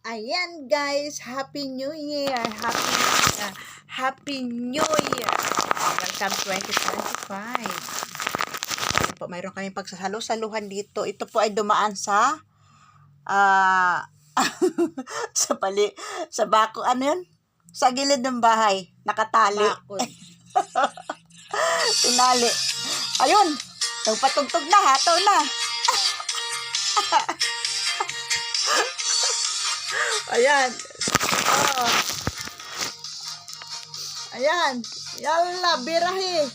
Ayan guys, Happy New Year! Happy New Year! Welcome 2025. Ayan po, mayroon kaming pagsasalo-saluhan dito. Ito po ay dumaan sa sa bako, ano yun? Sa gilid ng bahay, nakatali. Bakod. Tinali. Ayun, patugtog na, hataw na. Ayan. Oh. Ayan. Yalla, birahi.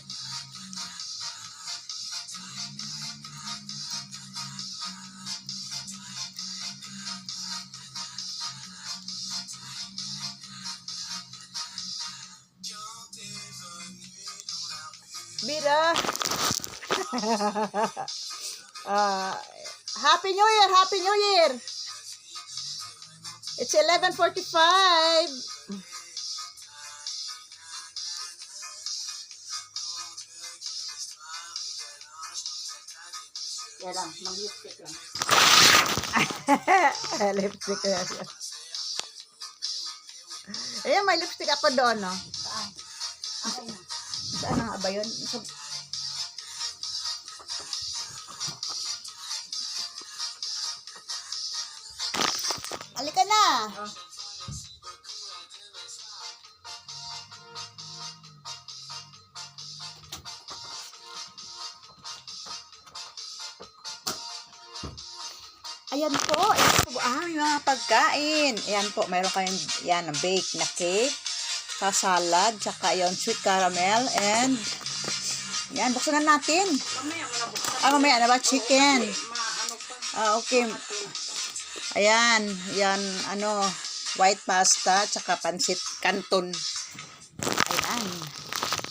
Bira. Happy New Year! Happy New Year! It's 11:45. Yan lang, mag-lipstick lang. Lipstick na siya. Ayan, may lipstick ako doon, no? Saan? Okay na. Saan nga ba yun? Halika na! Oh. Ayan po, may mga pagkain. Ayan po, mayroon kayong, yan, bake na cake, sa salad, tsaka yung sweet caramel, and, yan, buksan na natin. Mamaya mo na buksan. Mamaya na ba? Chicken. Maano pa. Okay. Ayan, yan, white pasta, tsaka pansit canton. Ayan.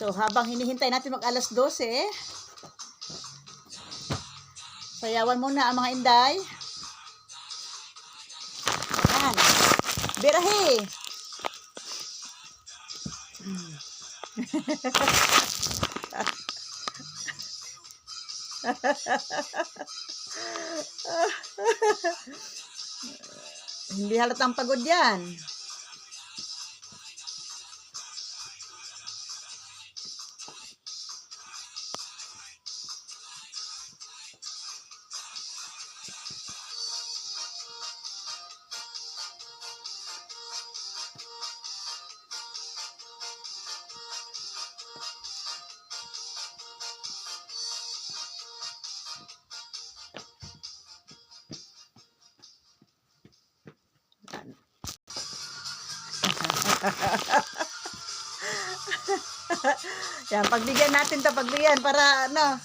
So, habang hinihintay natin mag alas 12, sayawan muna ang mga inday. Ayan. Birahi. Hindi halatang pagod yan. Yan, pagbigyan natin to, pagbigyan para ano.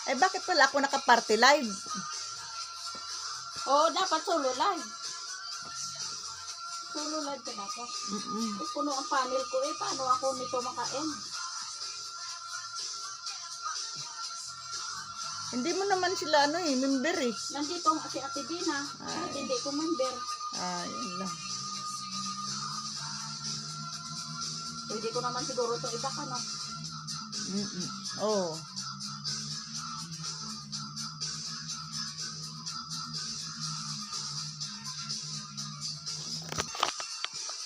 Eh, bakit pala ako naka-party live? Oh, dapat solo live. Solo live ka dapat. Eh, puno ang panel ko eh. Paano ako nito makain? Hindi mo naman sila member eh. Nandito ang Ate Dina. Kahit hindi ko member. Yun lang. Pwede ko naman siguro ito iba ka no. Oh.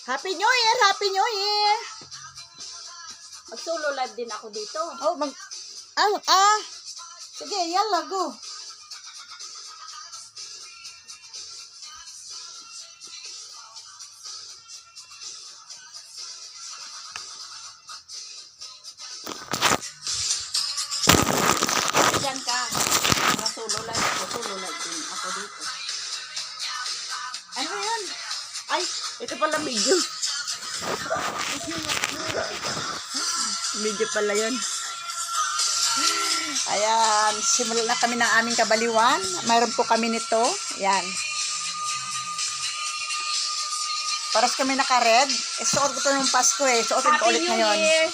Happy New Year! Happy New Year! Mag-solo live din ako dito. Oh, sige, yalla, go. Diyan ka. Mag-solo live ako. Solo live din ako dito. Ano yun? Ay, ito pala video. Video pala yun. Ayan, simulan na kami ng aming kabaliwan. Mayroon po kami nito. Ayan. Paras kami naka-red. Eh, suot ko to nung Pasko eh. Suotin ko Happy ulit New ngayon. Year!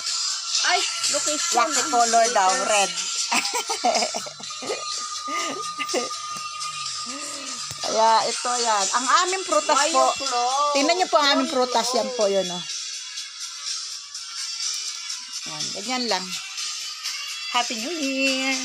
Ay, location. Lucky color daw, red. Kaya ito yan. Ang aming prutas Why po. you close? Tingnan niyo po ang aming Why you prutas. Yan close? po yun, oh. Yan, ganyan lang. Happy New Year!